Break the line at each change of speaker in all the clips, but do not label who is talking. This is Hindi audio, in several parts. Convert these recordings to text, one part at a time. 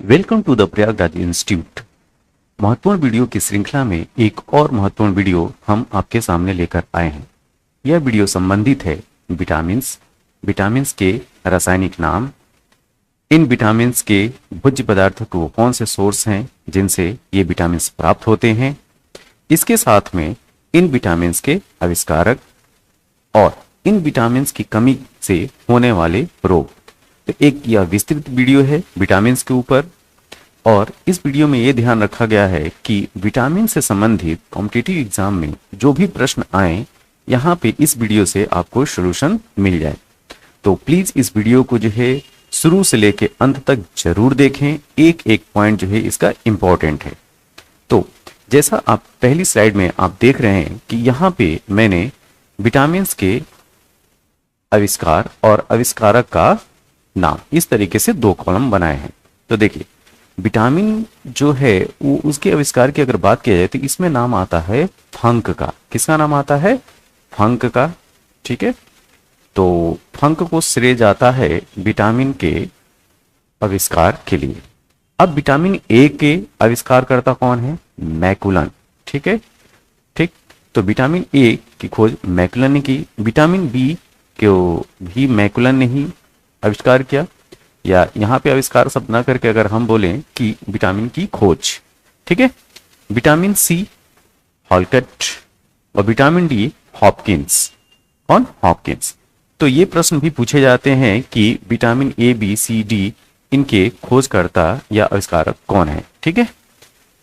Welcome to the Prayagraj institute. महत्वपूर्ण वीडियो की श्रृंखला में एक और महत्वपूर्ण वीडियो हम आपके सामने लेकर आए हैं। यह वीडियो संबंधित है विटामिन्स के रासायनिक नाम, इन विटामिन्स के भोज्य पदार्थों के वो कौन से सोर्स हैं जिनसे ये विटामिन्स प्राप्त होते हैं, इसके साथ में इन विटामिन्स के आविष्कारक और इन विटामिन्स की कमी से होने वाले रोग। तो एक यह विस्तृत वीडियो है विटामिन्स के ऊपर, और इस वीडियो में यह ध्यान रखा गया है कि विटामिन से संबंधित कॉम्पिटिटिव एग्जाम में जो भी प्रश्न आए यहाँ पे इस वीडियो से आपको सॉल्यूशन मिल जाए। तो प्लीज इस वीडियो को जो है शुरू से लेके अंत तक जरूर देखें, एक एक पॉइंट जो है इसका इंपॉर्टेंट है। तो जैसा आप पहली स्लाइड में आप देख रहे हैं कि यहाँ पे मैंने विटामिन्स के आविष्कार और आविष्कारक का नाम इस तरीके से दो कॉलम बनाए हैं। तो देखिए, विटामिन जो है वो उसके आविष्कार की अगर बात किया जाए तो इसमें नाम आता है फंक का। किसका नाम आता है? फंक का। ठीक है, तो फंक को श्रेय जाता है विटामिन के आविष्कार के लिए। अब विटामिन ए के आविष्कारकर्ता कौन है? मैकुलन। ठीक है, ठीक। तो विटामिन ए की खोज मैकुलन ने की। विटामिन बी को भी मैकुलन ने ही आविष्कार किया, या यहाँ पे आविष्कार शब्द ना करके अगर हम बोलें कि विटामिन की खोज। ठीक है, विटामिन सी हॉलकट और विटामिन डी हॉपकिंस। कौन? हॉपकिंस। तो ये प्रश्न भी पूछे जाते हैं कि vitamin A B C D इनके खोजकर्ता या आविष्कारक कौन है। ठीक है,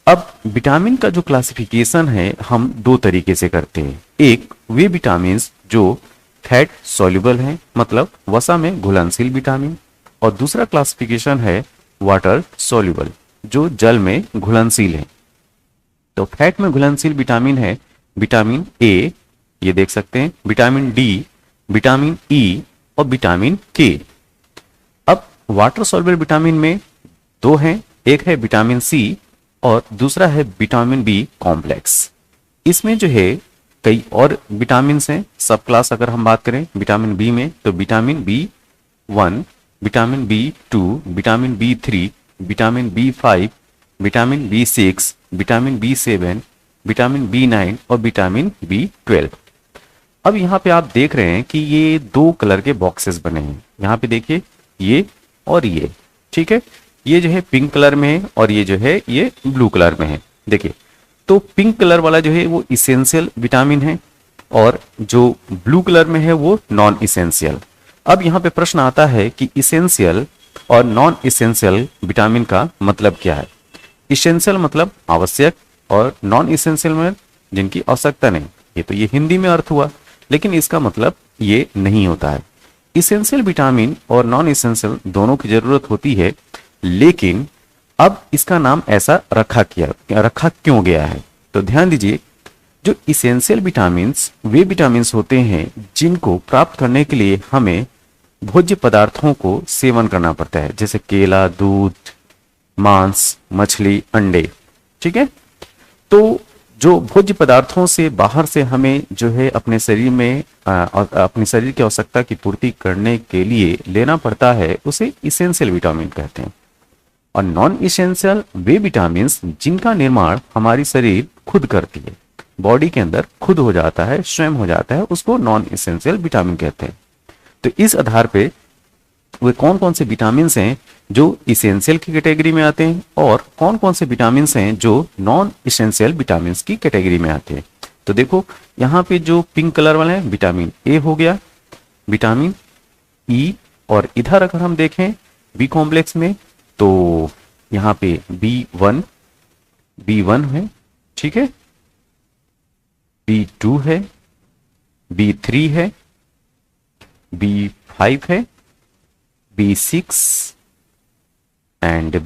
अब विटामिन का जो क्लासिफिकेशन है हम दो तरीके से करते हैं। एक, वे विटामिन जो फैट सॉल्युबल हैं, मतलब वसा में घुलनशील विटामिन, और दूसरा क्लासिफिकेशन है वाटर सॉल्युबल, जो जल में घुलनशील है। तो फैट में घुलनशील विटामिन है विटामिन ए, ये देख सकते हैं, विटामिन डी, विटामिन ई और विटामिन के। अब वाटर सॉल्युबल विटामिन में दो हैं, एक है विटामिन सी और दूसरा है विटामिन बी कॉम्प्लेक्स। इसमें जो है कई और विटामिन हैं। सब क्लास अगर हम बात करें विटामिन बी में, तो vitamin B 1, vitamin B 2, vitamin B 3, vitamin B 5, vitamin B 6, vitamin B 7, vitamin B 9 और विटामिन बी 12। अब यहाँ पे आप देख रहे हैं कि ये दो कलर के बॉक्सेस बने हैं। यहाँ पे देखिए, ये और ये। ठीक है, ये जो है पिंक कलर में है और ये जो है ये ब्लू कलर में है। देखिए, तो पिंक कलर वाला जो है वो इसेंशियल विटामिन है और जो ब्लू कलर में है वो नॉन इसेंशियल। अब यहाँ पे प्रश्न आता है कि इसेंशियल और नॉन इसेंशियल विटामिन का मतलब क्या है? इसेंशियल मतलब आवश्यक और नॉन इसेंशियल में जिनकी आवश्यकता नहीं। ये तो ये हिंदी में अर्थ हुआ, लेकिन इसका मतलब ये नहीं होता है। इसेंशियल विटामिन और नॉन इसेंशियल दोनों की जरूरत होती है, लेकिन अब इसका नाम ऐसा रखा क्यों गया है? तो ध्यान दीजिए, जो इसेंशियल विटामिन्स वे विटामिन्स होते हैं जिनको प्राप्त करने के लिए हमें भोज्य पदार्थों को सेवन करना पड़ता है, जैसे केला, दूध, मांस, मछली, अंडे। ठीक है, तो जो भोज्य पदार्थों से बाहर से हमें जो है अपने शरीर में अपने शरीर की आवश्यकता की पूर्ति करने के लिए लेना पड़ता है, उसे इसेंशियल विटामिन कहते हैं। और नॉन इसेंशियल वे विटामिन जिनका निर्माण हमारी शरीर खुद करती है, बॉडी के अंदर खुद हो जाता है, स्वयं हो जाता है, उसको नॉन इसेंशियल विटामिन कहते हैं। तो इस आधार पे वे कौन कौन से विटामिन हैं जो इसेंशियल की कैटेगरी में आते हैं और कौन कौन से विटामिन हैं जो नॉन इसेंशियल विटामिन की कैटेगरी में आते हैं। तो देखो, यहाँ पे जो पिंक कलर वाले हैं विटामिन ए हो गया, विटामिन ई, और इधर अगर हम देखें बी कॉम्प्लेक्स में तो यहाँ पे B1 है। ठीक है, B2 है, B3 है, B5 है, B6 एंड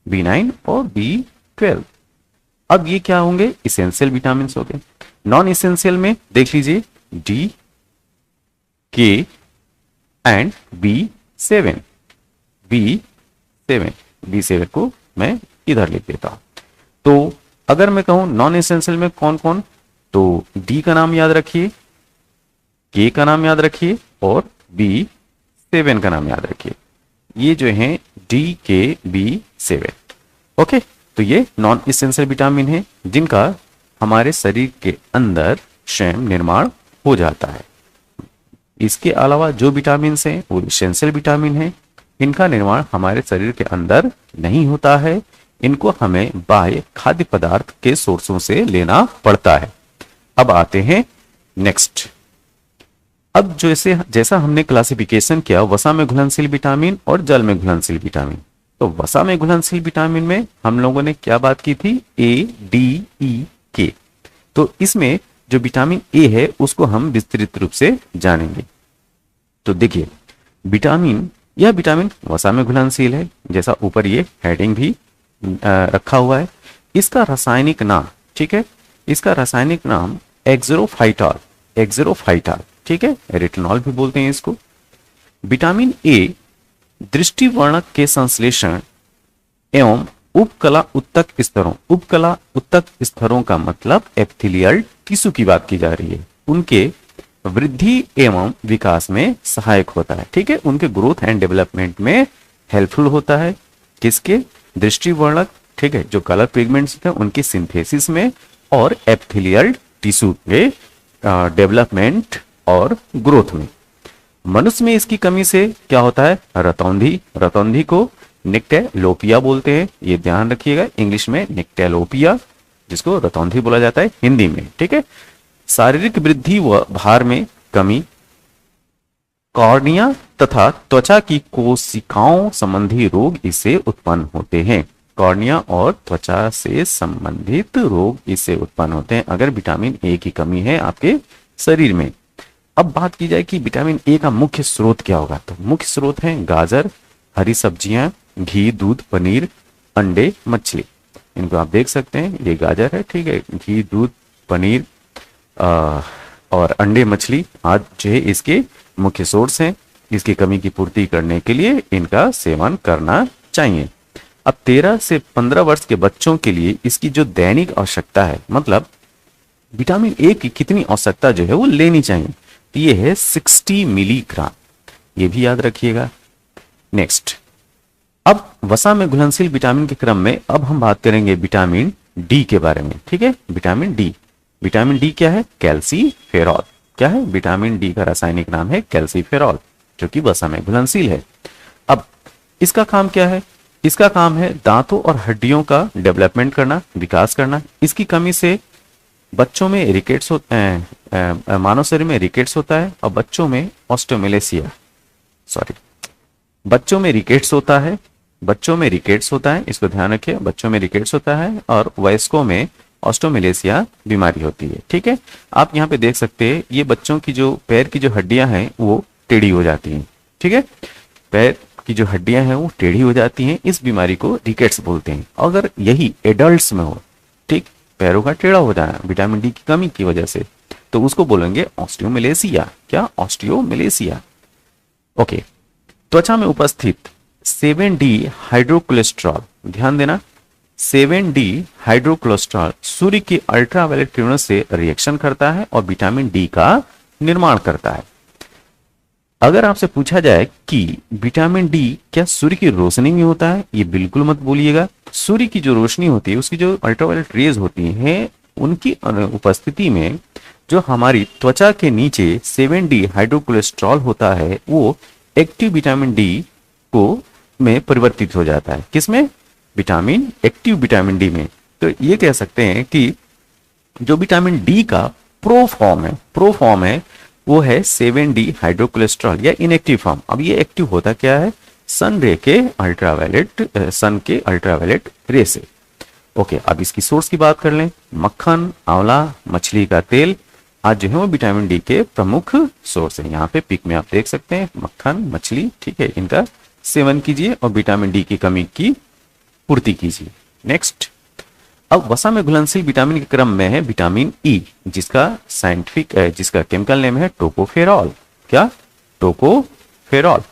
B9 और B12। अब ये क्या होंगे? इसेंशियल विटामिन हो गए। नॉन इसेंशियल में देख लीजिए D, K एंड B7 को मैं इधर लिख देता हूं। तो अगर मैं कहूं नॉन एसेंशियल में कौन कौन, तो डी का नाम याद रखिए, के का नाम याद रखिए और B7 का नाम याद रखिए। ये जो है DKB7। ओके, तो ये नॉन इसेंशियल विटामिन है जिनका हमारे शरीर के अंदर स्वयं निर्माण हो जाता है। इसके अलावा जो विटामिन हैं वो इसेंशियल विटामिन है, इनका निर्माण हमारे शरीर के अंदर नहीं होता है, इनको हमें बाह्य खाद्य पदार्थ के सोर्सों से लेना पड़ता है। अब आते हैं नेक्स्ट। अब जैसे जैसा हमने क्लासिफिकेशन किया वसा में घुलनशील विटामिन और जल में घुलनशील विटामिन, तो वसा में घुलनशील विटामिन में हम लोगों ने क्या बात की थी, ADE, K। तो इसमें जो विटामिन ए है उसको हम विस्तृत रूप से जानेंगे। तो देखिए, यह विटामिन वसा में घुलनशील है, जैसा ऊपर ये हेडिंग भी रखा हुआ है। इसका रासायनिक नाम, ठीक है, इसका रासायनिक नाम एक्सोफाइटॉल, ठीक है, रेटिनॉल भी बोलते हैं इसको। विटामिन ए दृष्टिवर्णक के संश्लेषण एवं उपकला उत्तक स्तरों का मतलब एपिथेलियल टिश्यू की बात की जा रही है, उनके वृद्धि एवं विकास में सहायक होता है। ठीक है, उनके ग्रोथ एंड डेवलपमेंट में हेल्पफुल होता है। किसके, दृष्टिवर्णक, ठीक है, जो कलर पिगमेंट्स हैं उनकी सिंथेसिस में और एपिथेलियल टिश्यू के डेवलपमेंट और ग्रोथ में। मनुष्य में इसकी कमी से क्या होता है, रतौंधी को निक्टेलोपिया बोलते हैं, ये ध्यान रखिएगा, इंग्लिश में निक्टेलोपिया, जिसको रतौंधी बोला जाता है हिंदी में। ठीक है, शारीरिक वृद्धि व भार में कमी, कॉर्निया तथा त्वचा की कोशिकाओं संबंधी रोग इससे उत्पन्न होते हैं। कॉर्निया और त्वचा से संबंधित रोग इससे उत्पन्न होते हैं अगर विटामिन ए की कमी है आपके शरीर में। अब बात की जाए कि विटामिन ए का मुख्य स्रोत क्या होगा, तो मुख्य स्रोत है गाजर, हरी सब्जियां, घी, दूध, पनीर, अंडे, मछली। इनको आप देख सकते हैं, ये गाजर है, ठीक है, घी, दूध, पनीर और अंडे, मछली आज जो है इसके मुख्य सोर्स हैं। इसकी कमी की पूर्ति करने के लिए इनका सेवन करना चाहिए। अब 13 से 15 वर्ष के बच्चों के लिए इसकी जो दैनिक आवश्यकता है, मतलब विटामिन ए की कितनी आवश्यकता जो है वो लेनी चाहिए, तो ये है 60 मिलीग्राम, ये भी याद रखिएगा। नेक्स्ट, अब वसा में घुलनशील विटामिन के क्रम में अब हम बात करेंगे विटामिन डी के बारे में। ठीक है, विटामिन डी क्या है, कैल्सीफेरॉल। क्या है, विटामिन डी का रासायनिक नाम है कैल्सीफेरॉल, जो कि वसा में घुलनशील है। अब इसका काम क्या है, इसका काम है दांतों और हड्डियों का डेवलपमेंट करना, विकास करना। इसकी कमी से बच्चों में रिकेट्स मानव शरीर में रिकेट्स होता है और बच्चों में ऑस्टियोमेलेसिया, बच्चों में रिकेट्स होता है, इसको ध्यान रखिए, बच्चों में रिकेट्स होता है और वयस्कों में ऑस्टियोमेलेसिया बीमारी होती है। ठीक है, आप यहाँ पे देख सकते हैं, ये बच्चों की जो पैर की जो हड्डियां हैं वो टेढ़ी हो जाती हैं। ठीक है, पैर की जो हड्डियां हैं वो टेढ़ी हो जाती हैं, इस बीमारी को रिकेट्स बोलते हैं। अगर यही एडल्ट्स में हो, ठीक, पैरों का टेढ़ा हो जाना विटामिन डी की कमी की वजह से, तो उसको बोलेंगे ऑस्टियोमेलेसिया। क्या, ऑस्टियोमेलेसिया। ओके, त्वचा में उपस्थित 7D हाइड्रोकोलेस्ट्रॉल, ध्यान देना, 7D हाइड्रोकोलेस्ट्रॉल सूर्य की अल्ट्रावायलेट किरणों से रिएक्शन करता है और विटामिन डी का निर्माण करता है। अगर आपसे पूछा जाए कि विटामिन डी क्या सूर्य की रोशनी में होता है, ये बिल्कुल मत बोलिएगा। सूर्य की जो रोशनी होती है, उसकी जो अल्ट्रावायलेट रेज होती हैं, उनकी उपस्थिति में जो हमारी त्वचा के नीचे 7D हाइड्रोकोलेस्ट्रॉल होता है वो एक्टिव विटामिन डी को में परिवर्तित हो जाता है। किसमें, एक्टिव विटामिन डी में। तो ये कह सकते हैं कि जो विटामिन डी का प्रो फॉर्म है वो है 7D हाइड्रोकोलेस्ट्रॉल या इनएक्टिव फॉर्म। अब ये एक्टिव होता क्या है, सन के अल्ट्रावायलेट रे से। ओके, अब इसकी सोर्स की बात कर लें, मक्खन, आंवला, मछली का तेल आज जो है वो विटामिन डी के प्रमुख सोर्स है। यहाँ पे पिक में आप देख सकते हैं मक्खन, मछली, ठीक है, इनका सेवन कीजिए और विटामिन डी की कमी की पूर्ति कीजिए। नेक्स्ट, अब वसा में घुलनशील विटामिन के क्रम में है विटामिन ई, जिसका केमिकल नेम है टोकोफेरॉल। क्या, टोकोफेरॉल।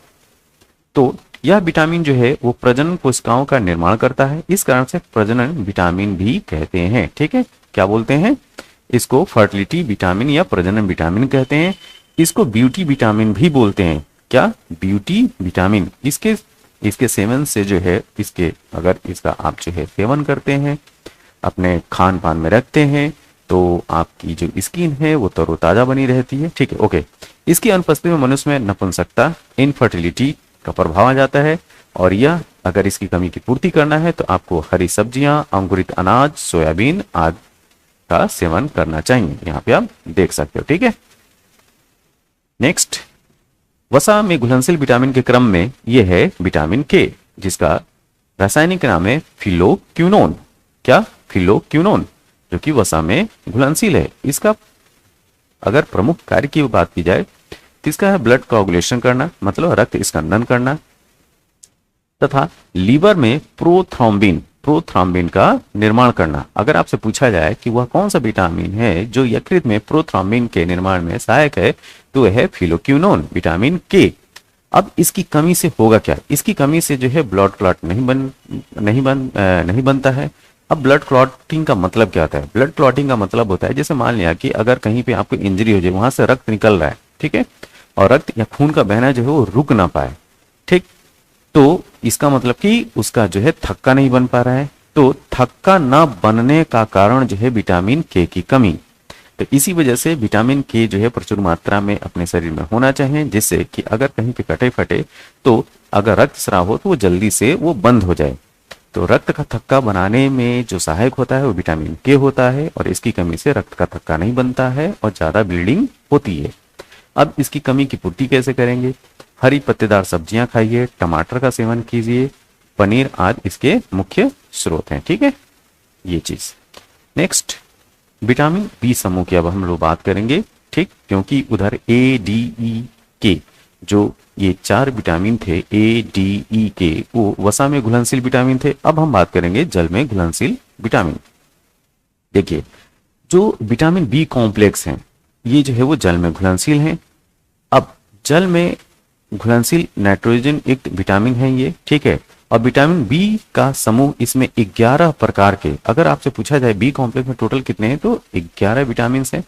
तो यह विटामिन जो है वो प्रजनन कोशिकाओं का निर्माण करता है, इस कारण से प्रजनन विटामिन भी कहते हैं। ठीक है, क्या बोलते हैं इसको, फर्टिलिटी विटामिन या प्रजनन विटामिन कहते हैं। इसको ब्यूटी विटामिन भी बोलते हैं। क्या, ब्यूटी विटामिन। इसके इसके सेवन से जो है इसके अगर इसका आप जो है सेवन करते हैं, अपने खान पान में रखते हैं, तो आपकी जो स्किन है वो तरोताजा बनी रहती है। ठीक है, ओके। इसकी अनुपस्थिति में मनुष्य में नपुंसकता, इनफर्टिलिटी का प्रभाव आ जाता है। और यह अगर इसकी कमी की पूर्ति करना है तो आपको हरी सब्जियां, अंकुरित अनाज, सोयाबीन आदि का सेवन करना चाहिए। यहाँ पे आप देख सकते हो। ठीक है, नेक्स्ट, वसा में घुलनशील विटामिन के क्रम में यह है विटामिन के, जिसका रासायनिक नाम है फिलोक्विनोन। क्या? फिलोक्विनोन, जो कि वसा में घुलनशील है। इसका अगर प्रमुख कार्य की बात की जाए तो इसका है ब्लड कोआगुलेशन करना, मतलब रक्त स्कंदन करना, तथा लीवर में प्रोथ्रोम्बिन का निर्माण करना। अगर आपसे पूछा जाए कि वह कौन सा विटामिन है जो यकृत में प्रोथ्रोम्बिन के निर्माण में सहायक है, तो यह है फिलोक्विनोन, विटामिन के। अब इसकी कमी से होगा क्या? इसकी कमी से जो है ब्लड क्लॉट नहीं बनता है। अब ब्लड क्लॉटिंग का मतलब क्या होता है? ब्लड क्लॉटिंग का मतलब होता है, जैसे मान लिया कि अगर कहीं पे आपको इंजरी हो जाए, वहां से रक्त निकल रहा है, ठीक है, और रक्त या खून का बहना जो है वो रुक ना पाए, ठीक, तो इसका मतलब कि उसका जो है थक्का नहीं बन पा रहा है। तो थक्का ना बनने का कारण जो है विटामिन के की कमी। तो इसी वजह से विटामिन के जो है प्रचुर मात्रा में अपने शरीर में होना चाहिए, जिससे कि अगर कहीं पे कटे फटे तो अगर रक्त स्राव हो तो वो जल्दी से वो बंद हो जाए। तो रक्त का थक्का बनाने में जो सहायक होता है वो विटामिन के होता है, और इसकी कमी से रक्त का थक्का नहीं बनता है और ज्यादा ब्लीडिंग होती है। अब इसकी कमी की पूर्ति कैसे करेंगे? हरी पत्तेदार सब्जियां खाइए, टमाटर का सेवन कीजिए, पनीर आदि इसके मुख्य स्रोत हैं। ठीक है, ये चीज। नेक्स्ट, विटामिन बी समूह की अब हम लोग बात करेंगे, ठीक, क्योंकि उधर ए डी ई के जो ये 4 विटामिन थे, ए डी ई के, वो वसा में घुलनशील विटामिन थे। अब हम बात करेंगे जल में घुलनशील विटामिन। देखिए, जो विटामिन बी कॉम्प्लेक्स हैं ये जो है वो जल में घुलनशील हैं। अब जल में घुलनशील नाइट्रोजन युक्त विटामिन है ये, ठीक है। और विटामिन बी का समूह इसमें 11 प्रकार के, अगर आपसे पूछा जाए बी कॉम्प्लेक्स में टोटल कितने हैं, तो 11 विटामिन हैं।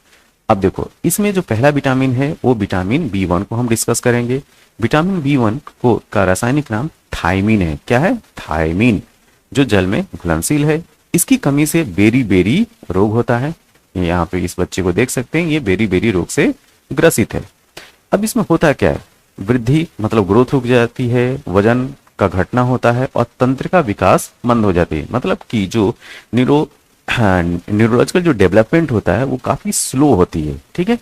अब देखो, इसमें जो पहला विटामिन है वो विटामिन बी1 को हम डिस्कस करेंगे। विटामिन बी1 को का रासायनिक नाम थायमीन है। क्या है? थायमीन, जो जल में घुलनशील है। इसकी कमी से बेरी रोग होता है। यहाँ पे इस बच्चे को देख सकते हैं, ये बेरी रोग से ग्रसित है। अब इसमें होता क्या है? वृद्धि मतलब ग्रोथ रुक जाती है, वजन का घटना होता है और तंत्रिका विकास मंद हो जाती है। मतलब कि जो न्यूरोलॉजिकल जो डेवलपमेंट होता है वो काफी स्लो होती है। ठीक है,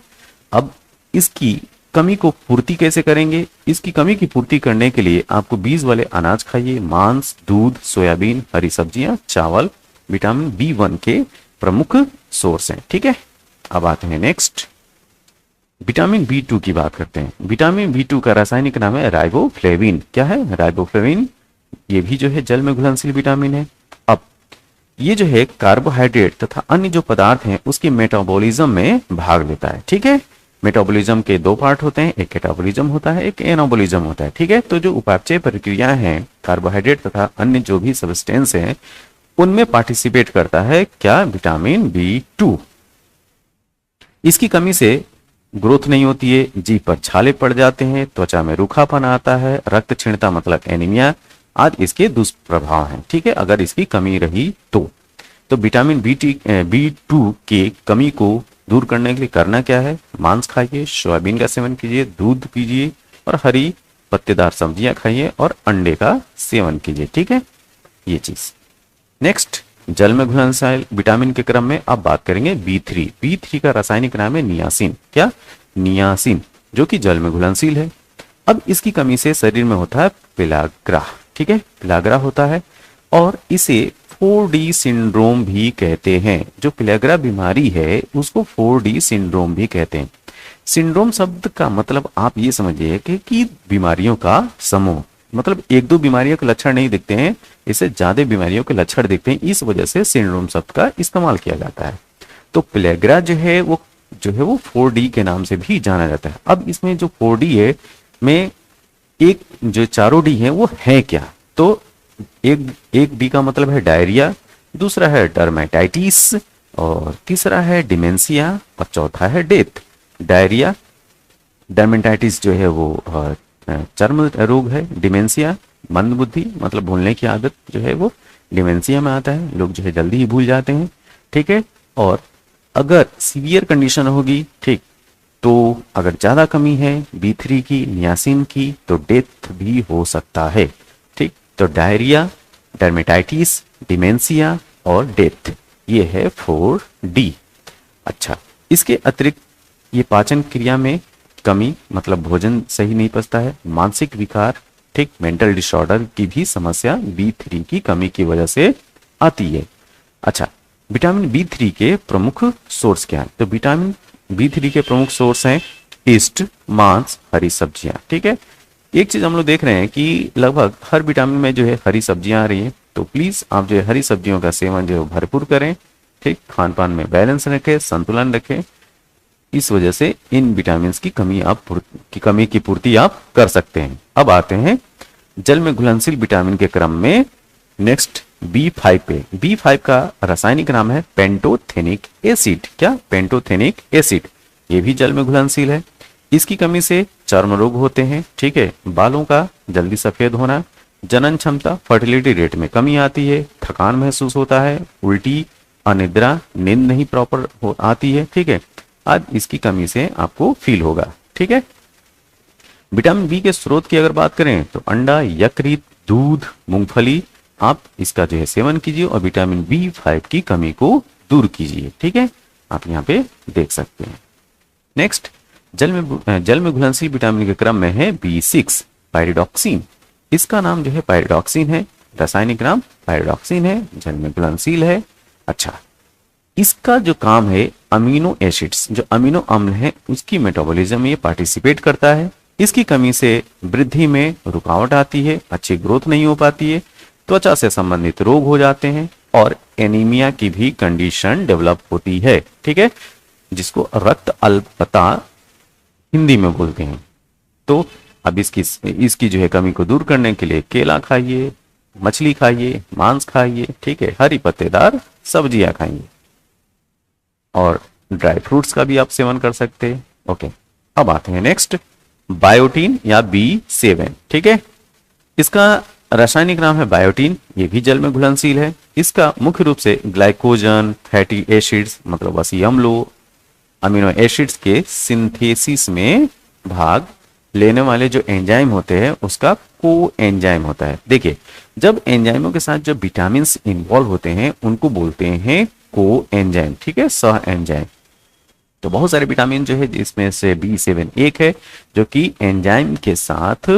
अब इसकी कमी को पूर्ति कैसे करेंगे? इसकी कमी की पूर्ति करने के लिए आपको बीज वाले अनाज खाइए, मांस, दूध, सोयाबीन, हरी सब्जियां, चावल विटामिन बी1 के प्रमुख सोर्स हैं। ठीक है, अब आते हैं नेक्स्ट, विटामिन बी2 की बात करते हैं। विटामिन बी2 का रासायनिक नाम है राइबोफ्लेविन। क्या है? राइबोफ्लेविन। ये भी जो है जल में घुलनशील विटामिन है। अब ये जो है कार्बोहाइड्रेट तथा अन्य जो पदार्थ हैं उसके मेटाबॉलिज्म में भाग लेता है। ठीक है, मेटाबॉलिज्म के 2 पार्ट होते हैं, एक कैटाबॉलिज्म होता है, एक एनाबॉलिज्म होता है। ठीक है, तो जो उपापचय प्रक्रियाएं हैं, कार्बोहाइड्रेट तथा अन्य जो भी सब्सटेंस हैं उनमें पार्टिसिपेट करता है क्या? विटामिन बी2। इसकी कमी से ग्रोथ नहीं होती है, जीभ पर छाले पड़ जाते हैं, त्वचा में रूखापन आता है, रक्त क्षीणता मतलब एनीमिया आदि इसके दुष्प्रभाव हैं। ठीक है, अगर इसकी कमी रही तो विटामिन बी2 की कमी को दूर करने के लिए करना क्या है? मांस खाइए, सोयाबीन का सेवन कीजिए, दूध पीजिए और हरी पत्तेदार सब्जियां खाइए और अंडे का सेवन कीजिए। ठीक है, ये चीज। नेक्स्ट, जल में घुलनशील विटामिन के क्रम में अब बात करेंगे बी3 का रासायनिक नाम है नियासिन। क्या? नियासिन, जो कि जल में घुलनशील है। अब इसकी कमी से शरीर में होता है पिलाग्रा। ठीक है, पिलाग्रा होता है और इसे 4D सिंड्रोम भी कहते हैं। जो पिलाग्रा बीमारी है उसको 4D सिंड्रोम भी कहते हैं। सिंड्रोम शब्द का मतलब आप ये समझिए कि बीमारियों का समूह, मतलब 1-2 बीमारियों के लक्षण नहीं दिखते हैं, इससे ज्यादा बीमारियों के लक्षण दिखते हैं, इस वजह से सिंड्रोम शब्द का इस्तेमाल किया जाता है। तो पिलाग्रा जो है वो 4D के नाम से भी जाना जाता है। अब इसमें जो 4D है में एक जो चारों डी है वो है क्या? तो एक डी का मतलब है डायरिया, दूसरा है डर्मेटाइटिस और तीसरा है डिमेंशिया और चौथा है डेथ। डायरिया, डर्मेटाइटिस जो है वो चर्म रोग है, डिमेंशिया, मंद बुद्धि मतलब भूलने की आदत जो है वो डिमेंशिया में आता है, लोग जो है जल्दी ही भूल जाते हैं, ठीक है। और अगर सीवियर कंडीशन होगी, ठीक, तो अगर ज़्यादा कमी है B3 की, नियासिन की, तो डेथ भी हो सकता है, ठीक। तो डायरिया, डर्मेटाइटिस, डिमेंशिया और डेथ, ये है 4D। अच्छा, इसके अतिरिक्त ये पाचन क्रिया में कमी मतलब भोजन सही नहीं पचता है, मानसिक विकार, ठीक, मेंटल डिसऑर्डर की भी समस्या B3 की कमी की वजह से आती है। अच्छा, विटामिन B3 के प्रमुख सोर्स क्या है? तो विटामिन B3 के प्रमुख सोर्स हैं ईस्ट, मांस, हरी सब्जियां, ठीक है। एक चीज हम लोग देख रहे हैं कि लगभग हर विटामिन में जो है हरी सब्जियां आ रही हैं, तो प्लीज आप जो है हरी सब्जियों का सेवन जो है भरपूर करें, ठीक, खान पान में बैलेंस रखें, संतुलन रखें। इस वजह से इन विटामिन की कमी की पूर्ति आप कर सकते हैं। अब आते हैं जल में घुलनशील विटामिन के क्रम में नेक्स्ट B5 पे। B5 का रासायनिक नाम है पेंटोथेनिक एसिड। क्या? Pantothenic acid. ये भी जल में घुलनशील है। इसकी कमी से चर्म रोग होते हैं, ठीक है, बालों का जल्दी सफेद होना, जनन क्षमता, फर्टिलिटी रेट में कमी आती है, थकान महसूस होता है, उल्टी, अनिद्रा, नींद नहीं प्रॉपर आती है, ठीक है, आज इसकी कमी से आपको फील होगा, ठीक है। विटामिन बी के स्रोत की अगर बात करें तो अंडा, यकृत, दूध, मूंगफली, आप इसका जो है सेवन कीजिए और विटामिन B5 की कमी को दूर कीजिए, ठीक है, आप यहाँ पे देख सकते हैं। नेक्स्ट, जल में घुलनशील विटामिन के क्रम में है B6 पायरिडॉक्सिन। इसका नाम जो है पायरिडॉक्सिन है, रासायनिक नाम पायरिडॉक्सिन है, जल में घुलनशील है। अच्छा, इसका जो काम है अमीनो एसिड्स, जो अमीनो अम्ल है उसकी मेटाबॉलिज्म में ये पार्टिसिपेट करता है। इसकी कमी से वृद्धि में रुकावट आती है, अच्छी ग्रोथ नहीं हो पाती है, त्वचा से संबंधित रोग हो जाते हैं और एनीमिया की भी कंडीशन डेवलप होती है, ठीक है, जिसको रक्त अल्पता हिंदी में बोलते हैं। तो अब इसकी जो है कमी को दूर करने के लिए केला खाइए, मछली खाइए, मांस खाइए, ठीक है, हरी पत्तेदार सब्जियां खाइए और ड्राई फ्रूट्स का भी आप सेवन कर सकते हैं। ओके, अब आते हैं नेक्स्ट, बायोटीन या B7, ठीक है। इसका रासायनिक नाम है बायोटीन। ये भी जल में घुलनशील है। इसका मुख्य रूप से ग्लाइकोजन, फैटी एसिड्स मतलब वसी अम्लों, अमीनो एसिड्स के सिंथेसिस में भाग लेने वाले जो एंजाइम होते हैं उसका को एंजाइम होता है। देखिए, जब एंजाइमों के साथ जो विटामिन इन्वॉल्व होते हैं उनको बोलते हैं को एंजाइम, ठीक है, सह एंजाइम। तो बहुत सारे विटामिन जो है जिसमें से B7 एक है जो कि एंजाइम के साथ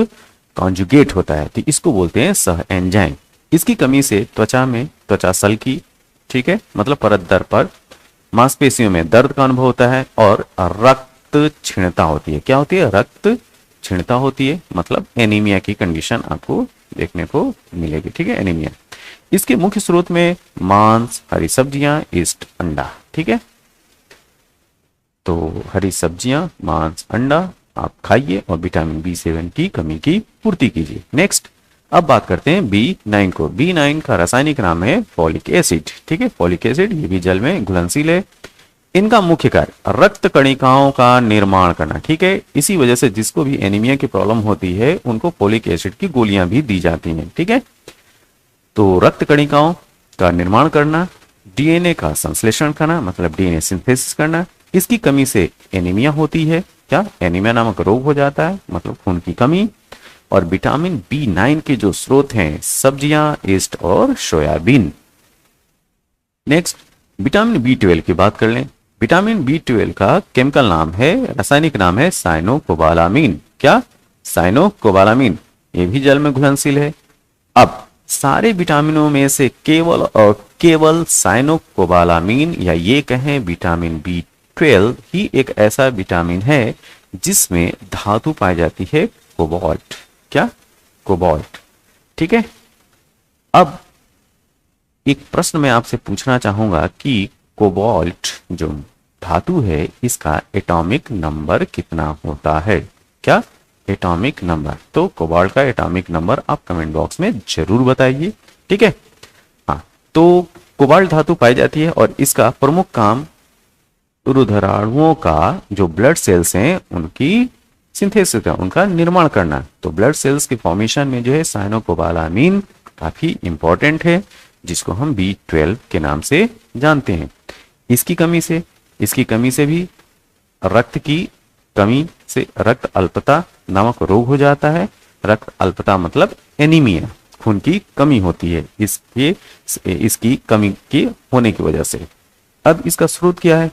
कॉन्जुगेट होता है, तो इसको बोलते हैं सह एंजाइम। इसकी कमी से त्वचा में त्वचा सल्की, ठीक है, मतलब परत दर पर, मांसपेशियों में दर्द का अनुभव होता है और रक्त क्षीणता होती है। क्या होती है? रक्त क्षीणता होती है, मतलब एनीमिया की कंडीशन आपको देखने को मिलेगी, ठीक है, एनीमिया। इसके मुख्य स्रोत में मांस, हरी सब्जियां, ईस्ट, अंडा, ठीक है। तो हरी सब्जियां, मांस, अंडा आप खाइए और विटामिन B7 की कमी की पूर्ति कीजिए। नेक्स्ट, अब बात करते हैं B9 को। B9 का रासायनिक नाम है फॉलिक एसिड, ठीक है, फॉलिक एसिड, ये भी जल में घुलनशील है। इनका मुख्य कार्य रक्त कणिकाओं का निर्माण करना, ठीक है, इसी वजह से जिसको भी एनीमिया की प्रॉब्लम होती है उनको फॉलिक एसिड की गोलियां भी दी जाती हैं, ठीक है। तो रक्त कणिकाओं का निर्माण करना, DNA का संश्लेषण करना मतलब DNA सिंथेसिस करना, इसकी कमी से एनीमिया होती है। क्या? एनीमिया नामक रोग हो जाता है, मतलब खून की कमी। और विटामिन B9 के जो स्रोत हैं सब्जियां, ईस्ट और सोयाबीन। नेक्स्ट, विटामिन B12 की बात कर लें। विटामिन B12 का केमिकल नाम है, रासायनिक नाम है साइनोकोबालामीन। क्या? साइनोकोबालामीन। ये भी जल में घुलनशील है। अब सारे विटामिनों में से केवल और केवल साइनोकोबालामीन या ये कहें विटामिन B12 ही एक ऐसा विटामिन है जिसमें धातु पाई जाती है कोबाल्ट। क्या? कोबाल्ट, ठीक है। अब एक प्रश्न मैं आपसे पूछना चाहूंगा कि कोबाल्ट जो धातु है इसका एटॉमिक नंबर कितना होता है? क्या? Atomic number. तो कोबाल्ट का एटॉमिक नंबर आप कमेंट बॉक्स में जरूर बताइए, ठीक है। हाँ, तो कोबाल्ट धातु पाई जाती है और इसका प्रमुख काम उर्ध्वराणुओं का जो ब्लड सेल्स हैं उनकी सिंथेसिस है उनका निर्माण करना। तो ब्लड सेल्स के फॉर्मेशन में जो है साइनोकोबालामीन काफी इंपॉर्टेंट है, जिसको हम B12 के नाम से जानते हैं। इसकी कमी से भी रक्त की कमी से रक्त अल्पता नामक रोग हो जाता है। रक्त अल्पता मतलब एनीमिया, खून की कमी होती है इसकी कमी के होने की वजह से। अब इसका स्रोत क्या है?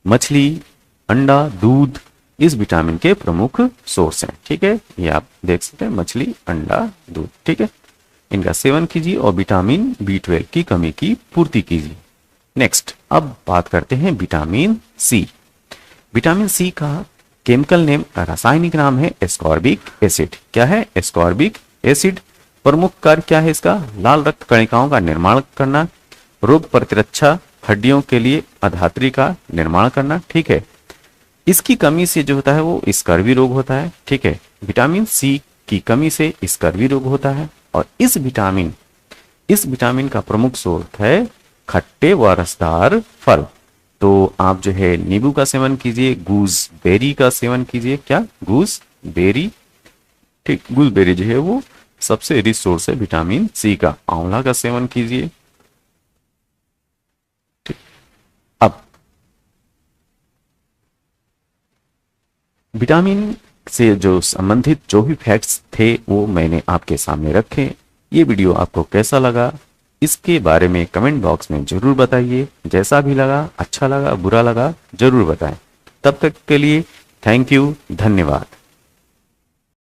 मछली, अंडा, दूध इस विटामिन के प्रमुख सोर्स हैं। ठीक है, ये आप देख सकते हैं, मछली, अंडा, दूध। ठीक है, इनका सेवन कीजिए और विटामिन B12 की कमी की पूर्ति कीजिए। नेक्स्ट, अब बात करते हैं विटामिन सी। विटामिन सी का केमिकल नेम, रासायनिक नाम है एस्कॉर्बिक एसिड। क्या है? Ascorbic acid. प्रमुख कार्य क्या है इसका? लाल रक्त कणिकाओं का निर्माण करना, रोग प्रतिरक्षा, हड्डियों के लिए अधात्री का निर्माण करना। ठीक है, इसकी कमी से जो होता है वो स्कर्वी रोग होता है। ठीक है, विटामिन सी की कमी से स्कर्वी रोग होता है। और इस विटामिन का प्रमुख स्रोत है खट्टे व रसदार फल। तो आप जो है नींबू का सेवन कीजिए, गूसबेरी का सेवन कीजिए। क्या? गूसबेरी। ठीक, गूसबेरी जो है वो सबसे रिच सोर्स है विटामिन सी का। आंवला का सेवन कीजिए। ठीक, अब विटामिन से जो संबंधित जो भी फैक्ट्स थे वो मैंने आपके सामने रखे। ये वीडियो आपको कैसा लगा इसके बारे में कमेंट बॉक्स में जरूर बताइए। जैसा भी लगा, अच्छा लगा, बुरा लगा, जरूर बताएं। तब तक के लिए थैंक यू, धन्यवाद।